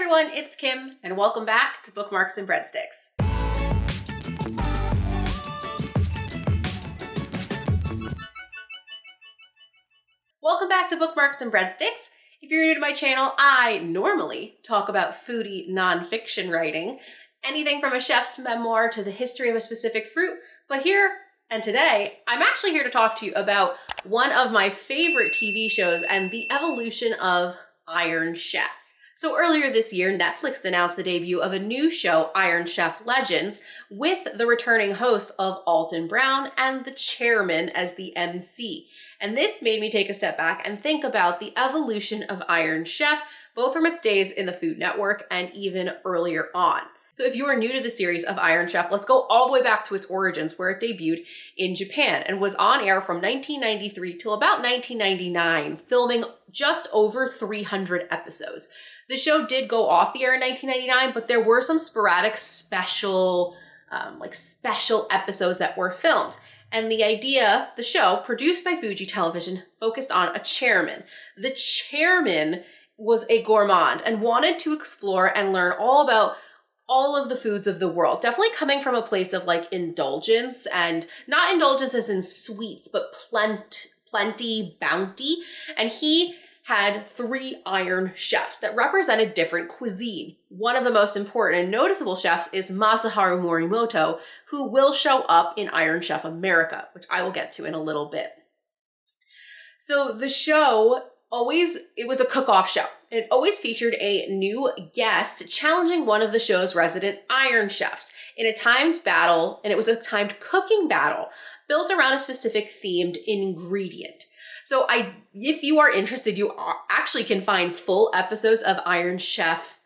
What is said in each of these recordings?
everyone, it's Kim, and welcome back to Bookmarks and Breadsticks. Welcome back to Bookmarks and Breadsticks. If you're new to my channel, I normally talk about foodie nonfiction writing, anything from a chef's memoir to the history of a specific fruit, but here and today, I'm actually here to talk to you about one of my favorite TV shows and the evolution of Iron Chef. So earlier this year, Netflix announced the debut of a new show, Iron Chef Legends, with the returning host of Alton and the chairman as the MC. And this made me take a step back and think about the evolution of Iron Chef, both from its days in the Food Network and even earlier on. So if you are new to the series of Iron Chef, let's go all the way back to its origins, where it debuted in Japan and was on air from 1993 till about 1999, filming just over 300 episodes. The show did go off the air in 1999, but there were some sporadic special episodes that were filmed. And the show, produced by Fuji Television, focused on a chairman. The chairman was a gourmand and wanted to explore and learn all about all of the foods of the world, definitely coming from a place of indulgence, and not indulgence as in sweets, but plenty, bounty. And he had 3 iron chefs that represented different cuisine. One of the most important and noticeable chefs is Masaharu Morimoto, who will show up in Iron Chef America, which I will get to in a little bit. So the show it was a cook-off show. It always featured a new guest challenging one of the show's resident Iron Chefs in a timed battle, and it was a timed cooking battle built around a specific themed ingredient. So if you are interested, you actually can find full episodes of Iron Chef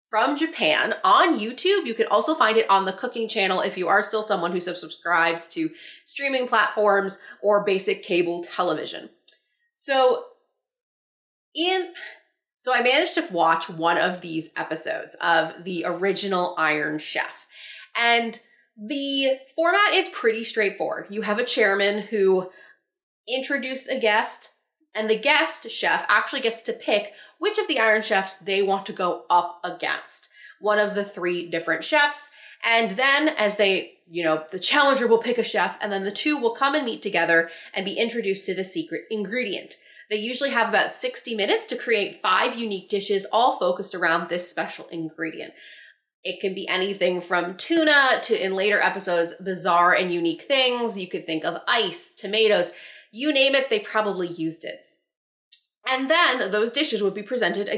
from Japan on YouTube. You can also find it on the cooking channel if you are still someone who subscribes to streaming platforms or basic cable television. So I managed to watch one of these episodes of the original Iron Chef. And the format is pretty straightforward. You have a chairman who introduces a guest, and the guest chef actually gets to pick which of the Iron Chefs they want to go up against. One of the 3 different chefs. And then as the challenger will pick a chef, and then the 2 will come and meet together and be introduced to the secret ingredient. They usually have about 60 minutes to create 5 unique dishes, all focused around this special ingredient. It can be anything from tuna to, in later episodes, bizarre and unique things. You could think of ice, tomatoes, you name it, they probably used it. And then those dishes would be presented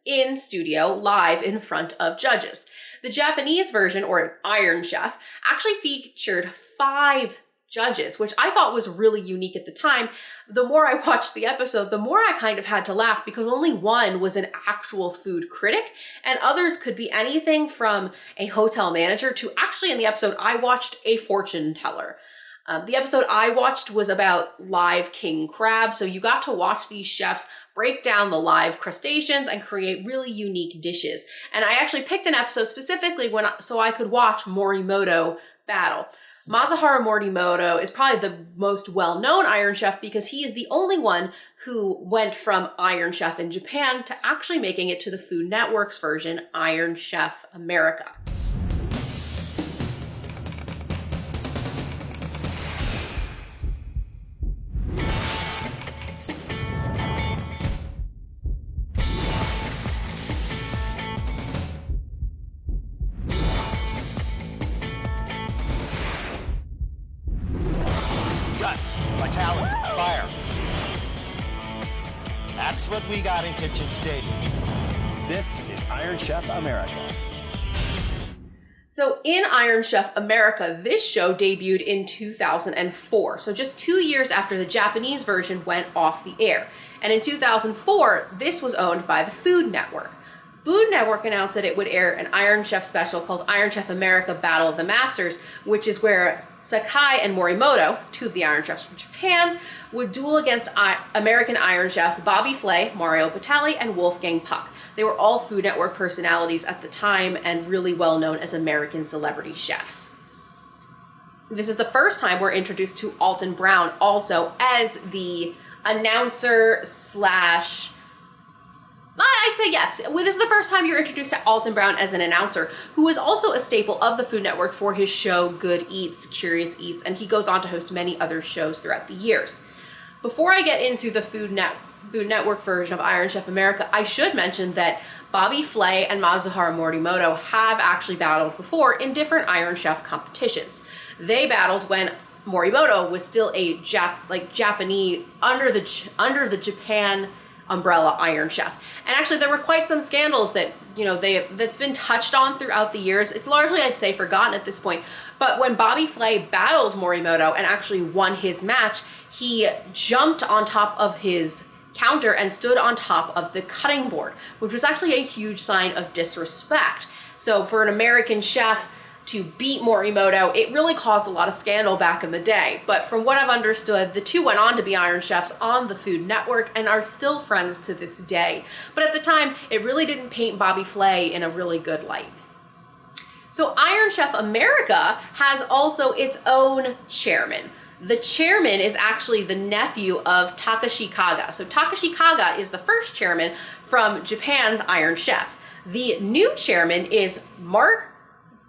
in studio, live in front of judges. The Japanese version, or Iron Chef, actually featured 5 judges, which I thought was really unique at the time. The more I watched the episode, the more I kind of had to laugh, because only one was an actual food critic, and others could be anything from a hotel manager to, actually in the episode I watched, a fortune teller. The episode I watched was about live king crab, so you got to watch these chefs break down the live crustaceans and create really unique dishes. And I actually picked an episode specifically so I could watch Morimoto battle. Masaharu Morimoto is probably the most well-known Iron Chef because he is the only one who went from Iron Chef in Japan to actually making it to the Food Network's version, Iron Chef America. Vitality, fire. That's what we got in Kitchen Stadium. This is Iron Chef America. So in Iron Chef America, this show debuted in 2004. So just 2 years after the Japanese version went off the air. And in 2004, this was owned by the Food Network. Food Network announced that it would air an Iron Chef special called Iron Chef America Battle of the Masters, which is where Sakai and Morimoto, 2 of the Iron Chefs from Japan, would duel against American Iron Chefs Bobby Flay, Mario Batali, and Wolfgang Puck. They were all Food Network personalities at the time and really well known as American celebrity chefs. This is the first time we're introduced to Alton Brown also as the announcer slash I'd say yes. This is the first time you're introduced to Alton Brown as an announcer, who is also a staple of the Food Network for his show Good Eats, Curious Eats, and he goes on to host many other shows throughout the years. Before I get into the Food Network version of Iron Chef America, I should mention that Bobby Flay and Masaharu Morimoto have actually battled before in different Iron Chef competitions. They battled when Morimoto was still a Japanese under the Japan umbrella Iron Chef. And actually there were quite some scandals that, that's been touched on throughout the years. It's largely, I'd say, forgotten at this point. But when Bobby Flay battled Morimoto and actually won his match, he jumped on top of his counter and stood on top of the cutting board, which was actually a huge sign of disrespect. So for an American chef to beat Morimoto, it really caused a lot of scandal back in the day. But from what I've understood, the two went on to be Iron Chefs on the Food Network and are still friends to this day. But at the time, it really didn't paint Bobby Flay in a really good light. So Iron Chef America has also its own chairman. The chairman is actually the nephew of Takashi Kaga. So Takashi Kaga is the first chairman from Japan's Iron Chef. The new chairman is Mark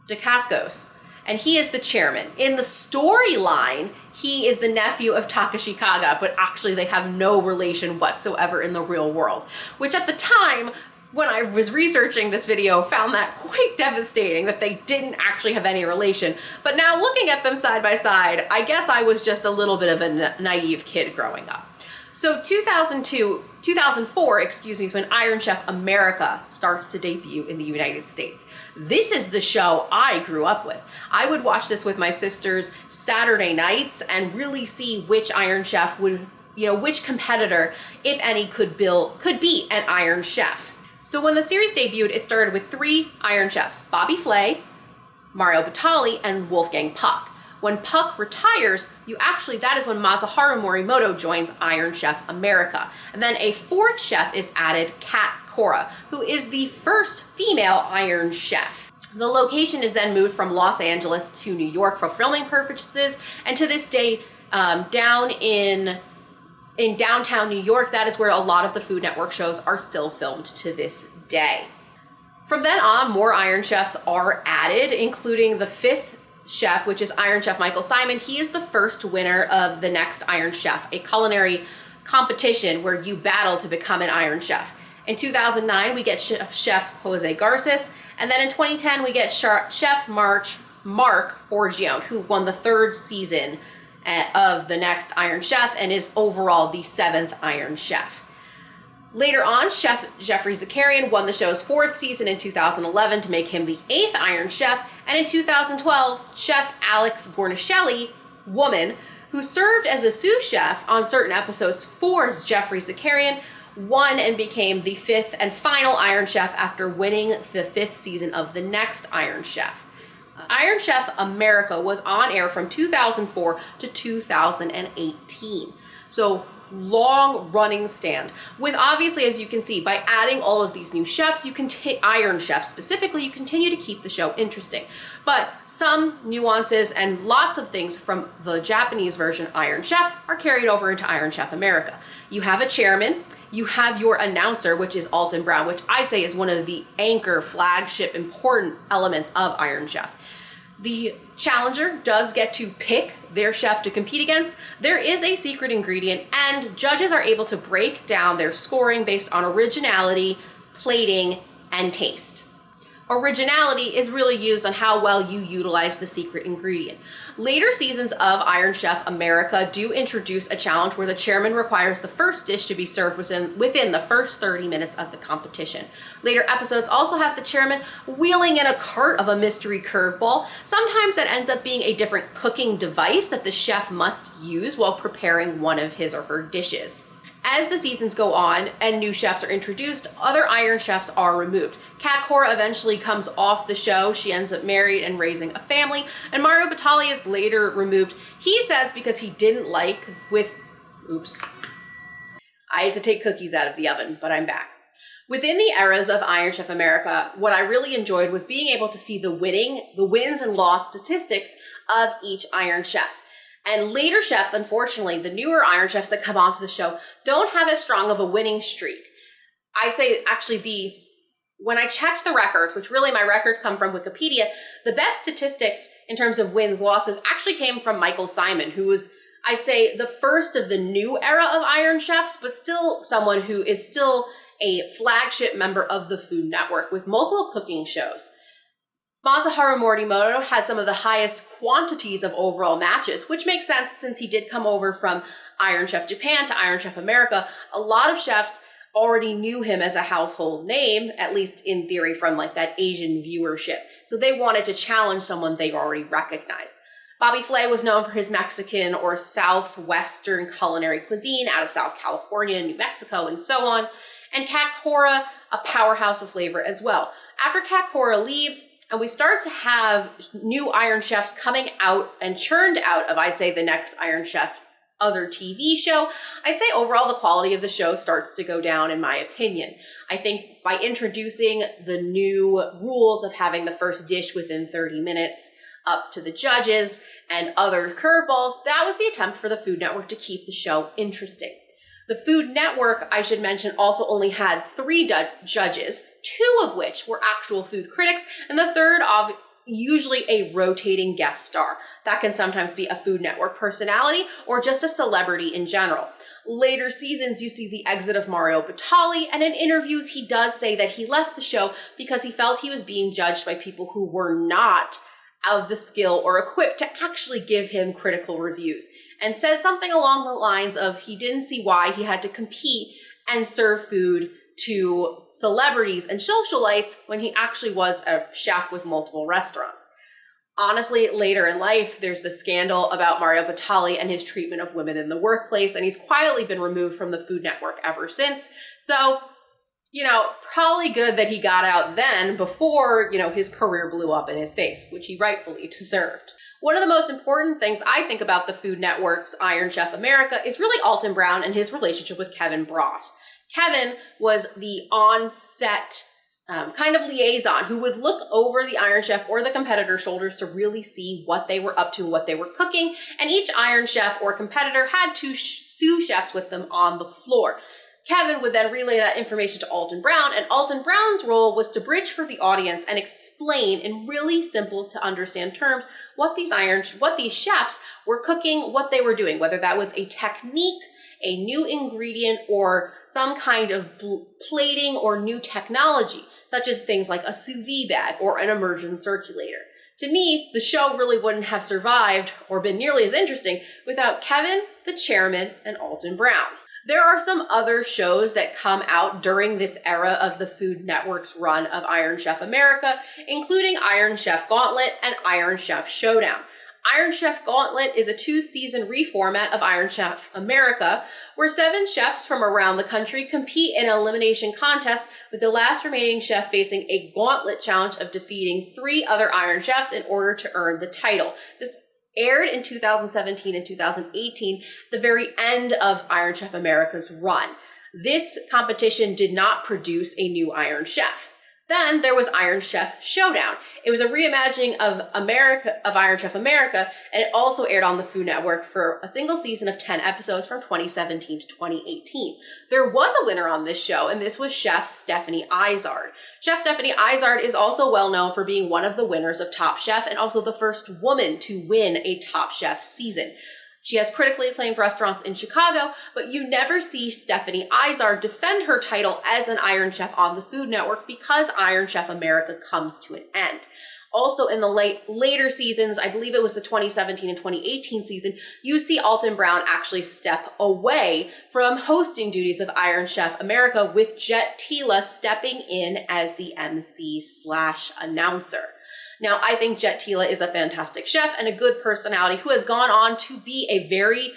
Dacascos, and he is the chairman. In the storyline, he is the nephew of Takashi Kaga, but actually they have no relation whatsoever in the real world, which at the time, when I was researching this video, found that quite devastating that they didn't actually have any relation. But now looking at them side by side, I guess I was just a little bit of a naive kid growing up. So 2004 is when Iron Chef America starts to debut in the United States. This is the show I grew up with. I would watch this with my sisters Saturday nights and really see which Iron Chef would, which competitor, if any, could be an Iron Chef. So when the series debuted, it started with 3 Iron Chefs: Bobby Flay, Mario Batali, and Wolfgang Puck. When Puck retires, that is when Masaharu Morimoto joins Iron Chef America. And then a 4th chef is added, Kat Cora, who is the first female Iron Chef. The location is then moved from Los Angeles to New York for filming purposes, and to this day, down in downtown New York, that is where a lot of the Food Network shows are still filmed to this day. From then on, more Iron Chefs are added, including the 5th chef, which is Iron Chef Michael Simon. He is the first winner of the Next Iron Chef, a culinary competition where you battle to become an Iron Chef. In 2009, we get Chef Jose Garces, and then in 2010, we get Chef Mark Forgione, who won the 3rd season of the Next Iron Chef and is overall the 7th Iron Chef. Later on, Chef Jeffrey Zakarian won the show's 4th season in 2011 to make him the 8th Iron Chef, and in 2012, Chef Alex Gornishelli, woman, who served as a sous chef on certain episodes for Jeffrey Zakarian, won and became the 5th and final Iron Chef after winning the 5th season of the Next Iron Chef. Iron Chef America was on air from 2004 to 2018. So long running stand with, obviously, as you can see, by adding all of these new chefs, Iron Chefs specifically, you continue to keep the show interesting. But some nuances and lots of things from the Japanese version Iron Chef are carried over into Iron Chef America. You have a chairman, you have your announcer, which is Alton Brown, which I'd say is one of the anchor, flagship, important elements of Iron Chef. The challenger does get to pick their chef to compete against. There is a secret ingredient, and judges are able to break down their scoring based on originality, plating, and taste. Originality is really used on how well you utilize the secret ingredient. Later seasons of Iron Chef America do introduce a challenge where the chairman requires the first dish to be served within the first 30 minutes of the competition. Later episodes also have the chairman wheeling in a cart of a mystery curveball. Sometimes that ends up being a different cooking device that the chef must use while preparing one of his or her dishes. As the seasons go on and new chefs are introduced, other Iron Chefs are removed. Kat Cora eventually comes off the show. She ends up married and raising a family. And Mario Batali is later removed. He says because he didn't like I had to take cookies out of the oven, but I'm back. Within the eras of Iron Chef America, what I really enjoyed was being able to see the wins and loss statistics of each Iron Chef. And later chefs, unfortunately, the newer Iron Chefs that come onto the show, don't have as strong of a winning streak. I'd say actually when I checked the records, which really my records come from Wikipedia, the best statistics in terms of wins, losses actually came from Michael Simon, who was, I'd say, the first of the new era of Iron Chefs, but still someone who is still a flagship member of the Food Network with multiple cooking shows. Masaharu Morimoto had some of the highest quantities of overall matches, which makes sense since he did come over from Iron Chef Japan to Iron Chef America. A lot of chefs already knew him as a household name, at least in theory from like that Asian viewership. So they wanted to challenge someone they already recognized. Bobby Flay was known for his Mexican or Southwestern culinary cuisine out of South California, New Mexico, and so on. And Kat Cora, a powerhouse of flavor as well. After Kat Cora leaves, and we start to have new Iron Chefs coming out and churned out of, I'd say, the next Iron Chef other TV show, I'd say overall the quality of the show starts to go down, in my opinion. I think by introducing the new rules of having the first dish within 30 minutes up to the judges and other curveballs, that was the attempt for the Food Network to keep the show interesting. The Food Network, I should mention, also only had 3 judges, 2 of which were actual food critics, and the third usually a rotating guest star. That can sometimes be a Food Network personality or just a celebrity in general. Later seasons, you see the exit of Mario Batali, and in interviews, he does say that he left the show because he felt he was being judged by people who were not of the skill or equipped to actually give him critical reviews, and says something along the lines of he didn't see why he had to compete and serve food to celebrities and socialites when he actually was a chef with multiple restaurants. Honestly, later in life, there's the scandal about Mario Batali and his treatment of women in the workplace, and he's quietly been removed from the Food Network ever since. So, probably good that he got out then before, his career blew up in his face, which he rightfully deserved. One of the most important things I think about the Food Network's Iron Chef America is really Alton Brown and his relationship with Kevin Brott. Kevin was the on-set kind of liaison who would look over the Iron Chef or the competitor's shoulders to really see what they were up to, what they were cooking, and each Iron Chef or competitor had 2 sous chefs with them on the floor. Kevin would then relay that information to Alton Brown, and Alton Brown's role was to bridge for the audience and explain in really simple to understand terms what these chefs were cooking, what they were doing, whether that was a technique, a new ingredient, or some kind of plating or new technology, such as things like a sous vide bag or an immersion circulator. To me, the show really wouldn't have survived or been nearly as interesting without Kevin, the chairman, and Alton Brown. There are some other shows that come out during this era of the Food Network's run of Iron Chef America, including Iron Chef Gauntlet and Iron Chef Showdown. Iron Chef Gauntlet is a 2-season reformat of Iron Chef America, where 7 chefs from around the country compete in an elimination contest, with the last remaining chef facing a gauntlet challenge of defeating 3 other Iron Chefs in order to earn the title. This aired in 2017 and 2018, the very end of Iron Chef America's run. This competition did not produce a new Iron Chef. Then there was Iron Chef Showdown. It was a reimagining of Iron Chef America, and it also aired on the Food Network for a single season of 10 episodes from 2017 to 2018. There was a winner on this show, and this was Chef Stephanie Izard. Chef Stephanie Izard is also well known for being one of the winners of Top Chef and also the first woman to win a Top Chef season. She has critically acclaimed restaurants in Chicago, but you never see Stephanie Izard defend her title as an Iron Chef on the Food Network because Iron Chef America comes to an end. Also in the later seasons, I believe it was the 2017 and 2018 season, you see Alton Brown actually step away from hosting duties of Iron Chef America, with Jet Tila stepping in as the MC/announcer. Now, I think Jet Tila is a fantastic chef and a good personality who has gone on to be a very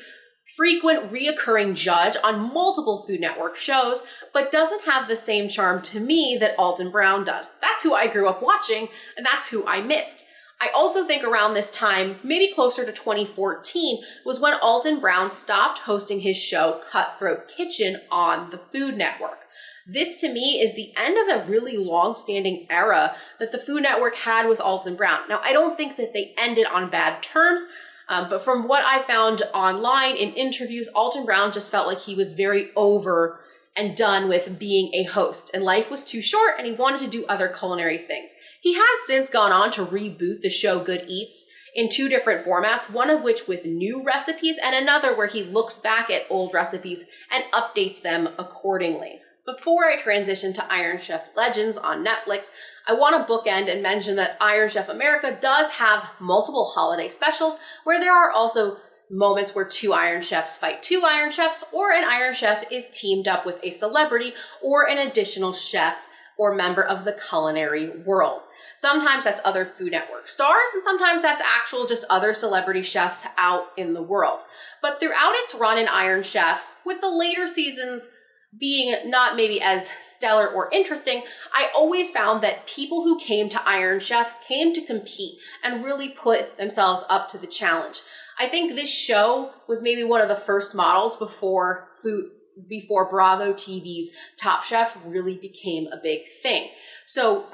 frequent, reoccurring judge on multiple Food Network shows, but doesn't have the same charm to me that Alton Brown does. That's who I grew up watching, and that's who I missed. I also think around this time, maybe closer to 2014, was when Alton Brown stopped hosting his show Cutthroat Kitchen on the Food Network. This, to me, is the end of a really long-standing era that the Food Network had with Alton Brown. Now, I don't think that they ended on bad terms, but from what I found online in interviews, Alton Brown just felt like he was very over and done with being a host, and life was too short and he wanted to do other culinary things. He has since gone on to reboot the show Good Eats in 2 different formats, one of which with new recipes and another where he looks back at old recipes and updates them accordingly. Before I transition to Iron Chef Legends on Netflix, I want to bookend and mention that Iron Chef America does have multiple holiday specials where there are also moments where 2 Iron Chefs fight 2 Iron Chefs, or an Iron Chef is teamed up with a celebrity or an additional chef or member of the culinary world. Sometimes that's other Food Network stars, and sometimes that's actual just other celebrity chefs out in the world. But throughout its run in Iron Chef, with the later seasons being not maybe as stellar or interesting, I always found that people who came to Iron Chef came to compete and really put themselves up to the challenge. I think this show was maybe one of the first models before Bravo TV's Top Chef really became a big thing. So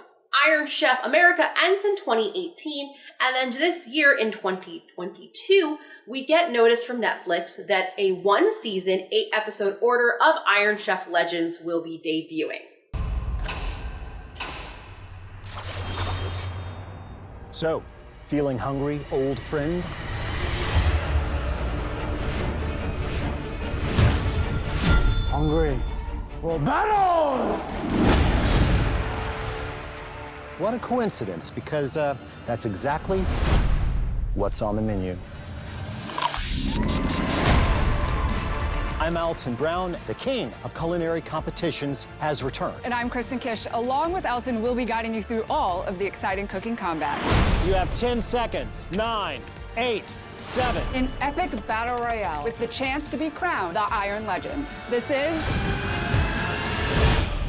Iron Chef America ends in 2018, and then this year in 2022, we get notice from Netflix that a 1-season, 8-episode order of Iron Chef Legends will be debuting. So, feeling hungry, old friend? Hungry for battle! What a coincidence, because that's exactly what's on the menu. I'm Alton Brown. The king of culinary competitions has returned. And I'm Kristen Kish. Along with Alton, we'll be guiding you through all of the exciting cooking combat. You have 10 seconds. 9, 8, 7. An epic battle royale with the chance to be crowned the Iron Legend. This is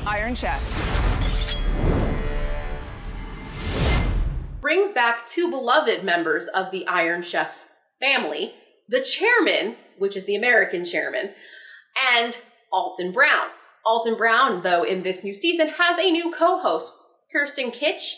Iron Chef. Brings back 2 beloved members of the Iron Chef family, the chairman, which is the American chairman, and Alton Brown. Alton Brown, though, in this new season, has a new co-host, Kristen Kish.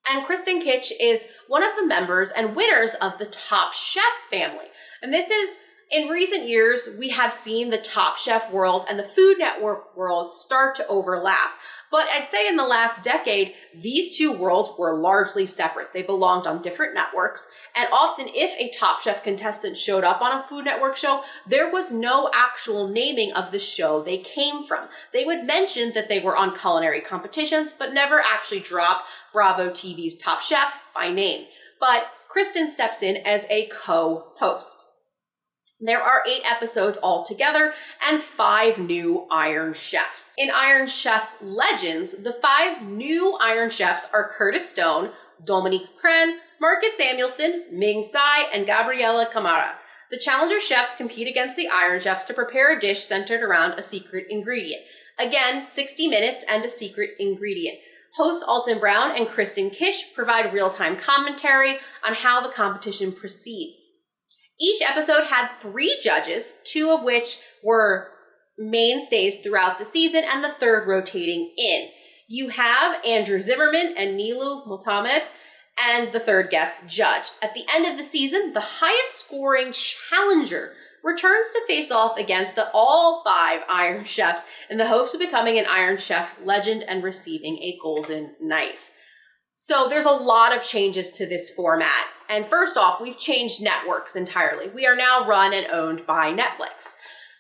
And Kristen Kish is one of the members and winners of the Top Chef family. And this is, in recent years, we have seen the Top Chef world and the Food Network world start to overlap. But I'd say in the last decade, these 2 worlds were largely separate. They belonged on different networks, and often if a Top Chef contestant showed up on a Food Network show, there was no actual naming of the show they came from. They would mention that they were on culinary competitions, but never actually drop Bravo TV's Top Chef by name. But Kristen steps in as a co-host. There are 8 episodes altogether and 5 new Iron Chefs. In Iron Chef Legends, the 5 new Iron Chefs are Curtis Stone, Dominique Crenn, Marcus Samuelson, Ming Tsai, and Gabriela Camara. The challenger chefs compete against the Iron Chefs to prepare a dish centered around a secret ingredient. Again, 60 minutes and a secret ingredient. Hosts Alton Brown and Kristen Kish provide real-time commentary on how the competition proceeds. Each episode had 3 judges, 2 of which were mainstays throughout the season and the 3rd rotating in. You have Andrew Zimmerman and Nilu Motamed and the 3rd guest judge. At the end of the season, the highest scoring challenger returns to face off against all 5 Iron Chefs in the hopes of becoming an Iron Chef legend and receiving a golden knife. So there's a lot of changes to this format. And first off, we've changed networks entirely. We are now run and owned by Netflix.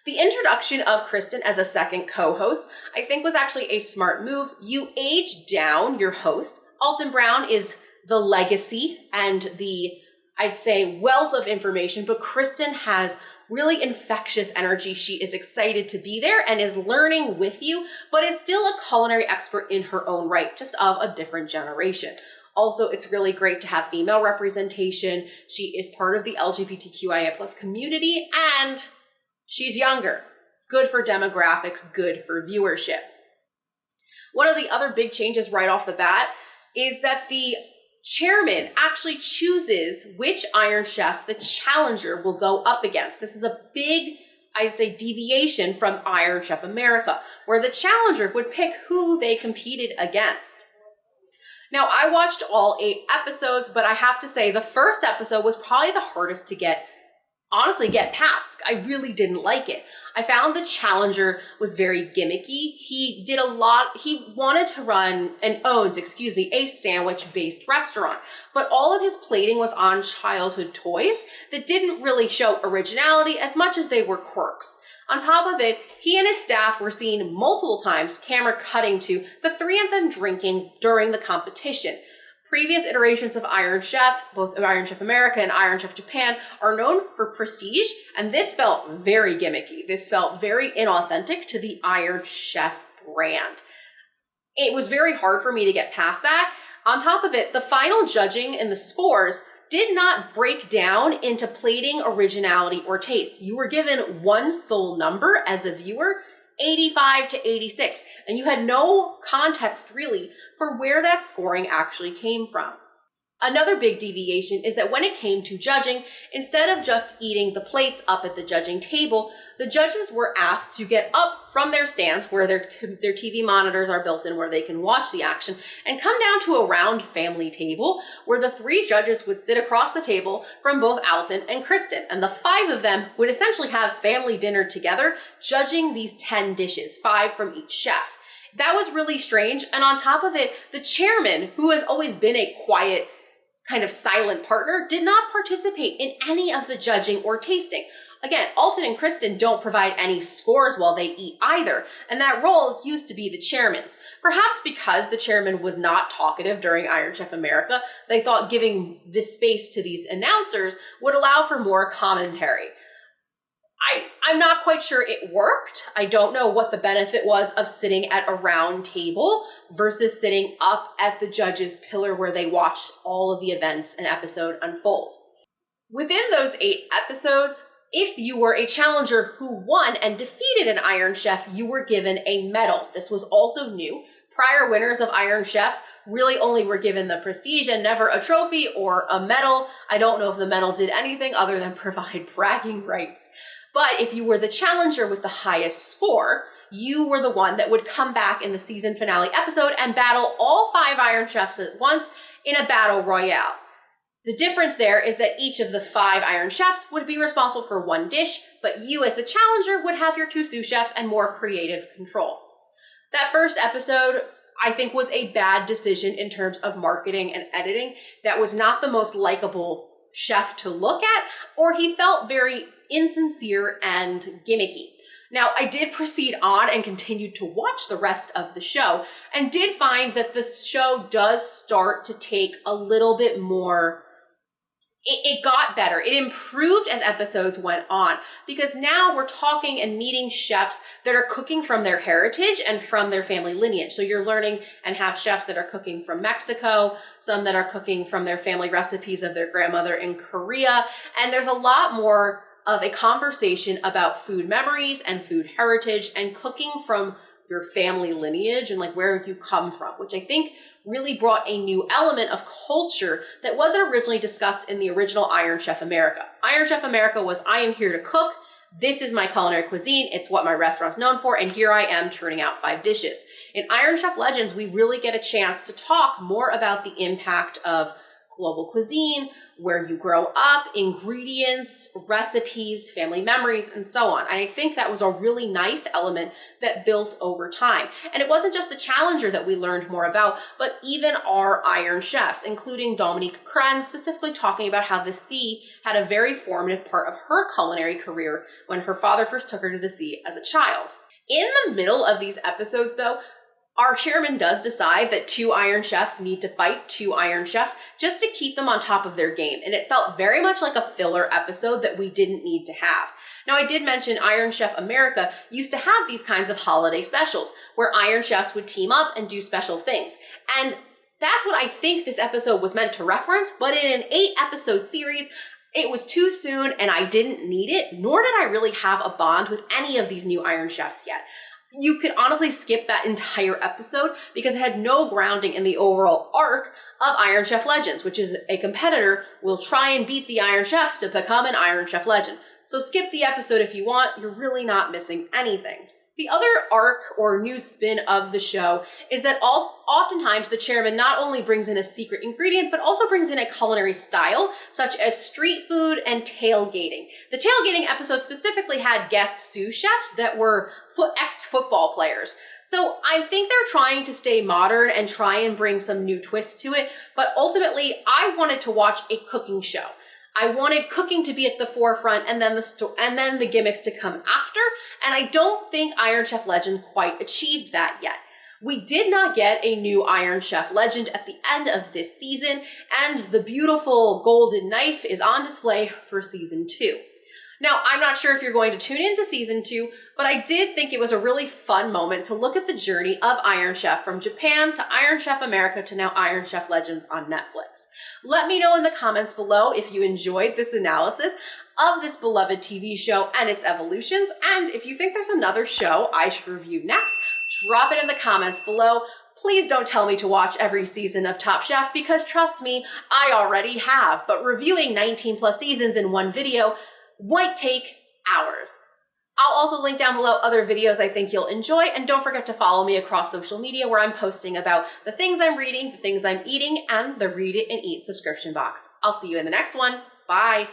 The introduction of Kristen as a second co-host, I think, was actually a smart move. You age down your host. Alton Brown is the legacy and the, I'd say, wealth of information, but Kristen has really infectious energy. She is excited to be there and is learning with you, but is still a culinary expert in her own right, just of a different generation. Also, it's really great to have female representation. She is part of the LGBTQIA+ community, and she's younger. Good for demographics, good for viewership. One of the other big changes right off the bat is that the chairman actually chooses which Iron Chef the challenger will go up against. This is a big, I'd say, deviation from Iron Chef America, where the challenger would pick who they competed against. Now, I watched all 8 episodes, but I have to say the first episode was probably the hardest to get honestly get past. I really didn't like it. I found the challenger was very gimmicky. He wanted to run and owns, a sandwich-based restaurant, but all of his plating was on childhood toys that didn't really show originality as much as they were quirks. On top of it, he and his staff were seen multiple times, camera cutting to the three of them drinking during the competition. Previous iterations of Iron Chef, both Iron Chef America and Iron Chef Japan, are known for prestige, and this felt very gimmicky. This felt very inauthentic to the Iron Chef brand. It was very hard for me to get past that. On top of it, the final judging and the scores did not break down into plating, originality, or taste. You were given one sole number as a viewer, 85 to 86, and you had no context really for where that scoring actually came from. Another big deviation is that when it came to judging, instead of just eating the plates up at the judging table, the judges were asked to get up from their stands where their TV monitors are built in where they can watch the action and come down to a round family table where the three judges would sit across the table from both Alton and Kristen, and the five of them would essentially have family dinner together, judging these 10 dishes, 5 from each chef. That was really strange, and on top of it, the chairman, who has always been a quiet, kind of silent partner, did not participate in any of the judging or tasting. Again, Alton and Kristen don't provide any scores while they eat either, and that role used to be the chairman's. Perhaps because the chairman was not talkative during Iron Chef America, they thought giving this space to these announcers would allow for more commentary. I'm not quite sure it worked. I don't know what the benefit was of sitting at a round table versus sitting up at the judges' pillar where they watched all of the events and episode unfold. Within those 8 episodes, if you were a challenger who won and defeated an Iron Chef, you were given a medal. This was also new. Prior winners of Iron Chef really only were given the prestige and never a trophy or a medal. I don't know if the medal did anything other than provide bragging rights. But if you were the challenger with the highest score, you were the one that would come back in the season finale episode and battle all 5 Iron Chefs at once in a battle royale. The difference there is that each of the 5 Iron Chefs would be responsible for 1 dish, but you as the challenger would have your 2 sous chefs and more creative control. That first episode, I think, was a bad decision in terms of marketing and editing. That was not the most likable chef to look at, or he felt very insincere and gimmicky. Now, I did proceed on and continued to watch the rest of the show and did find that the show does start to take a little bit more. It got better. It improved as episodes went on because now we're talking and meeting chefs that are cooking from their heritage and from their family lineage. So you're learning and have chefs that are cooking from Mexico, some that are cooking from their family recipes of their grandmother in Korea. And there's a lot more of a conversation about food memories and food heritage and cooking from your family lineage and like where you come from, which I think really brought a new element of culture that wasn't originally discussed in the original Iron Chef America. Iron Chef America was, I am here to cook. This is my culinary cuisine. It's what my restaurant's known for. And here I am churning out 5 dishes. In Iron Chef Legends, we really get a chance to talk more about the impact of global cuisine, where you grow up, ingredients, recipes, family memories, and so on. And I think that was a really nice element that built over time. And it wasn't just the challenger that we learned more about, but even our Iron Chefs, including Dominique Crenn, specifically talking about how the sea had a very formative part of her culinary career when her father first took her to the sea as a child. In the middle of these episodes, though, our chairman does decide that 2 Iron Chefs need to fight 2 Iron Chefs just to keep them on top of their game. And it felt very much like a filler episode that we didn't need to have. Now, I did mention Iron Chef America used to have these kinds of holiday specials where Iron Chefs would team up and do special things. And that's what I think this episode was meant to reference. But in an 8-episode series, it was too soon and I didn't need it, nor did I really have a bond with any of these new Iron Chefs yet. You could honestly skip that entire episode because it had no grounding in the overall arc of Iron Chef Legends, which is a competitor will try and beat the Iron Chefs to become an Iron Chef Legend. So skip the episode if you want, you're really not missing anything. The other arc or new spin of the show is that oftentimes the chairman not only brings in a secret ingredient, but also brings in a culinary style, such as street food and tailgating. The tailgating episode specifically had guest sous chefs that were ex-football players. So I think they're trying to stay modern and try and bring some new twists to it, but ultimately I wanted to watch a cooking show. I wanted cooking to be at the forefront and then the gimmicks to come after, and I don't think Iron Chef Legend quite achieved that yet. We did not get a new Iron Chef Legend at the end of this season, and the beautiful golden knife is on display for season 2. Now, I'm not sure if you're going to tune into season 2, but I did think it was a really fun moment to look at the journey of Iron Chef from Japan to Iron Chef America to now Iron Chef Legends on Netflix. Let me know in the comments below if you enjoyed this analysis of this beloved TV show and its evolutions, and if you think there's another show I should review next, drop it in the comments below. Please don't tell me to watch every season of Top Chef, because trust me, I already have, but reviewing 19 plus seasons in one video might take hours. I'll also link down below other videos I think you'll enjoy, and don't forget to follow me across social media where I'm posting about the things I'm reading, the things I'm eating, and the Read It and Eat subscription box. I'll see you in the next one. Bye.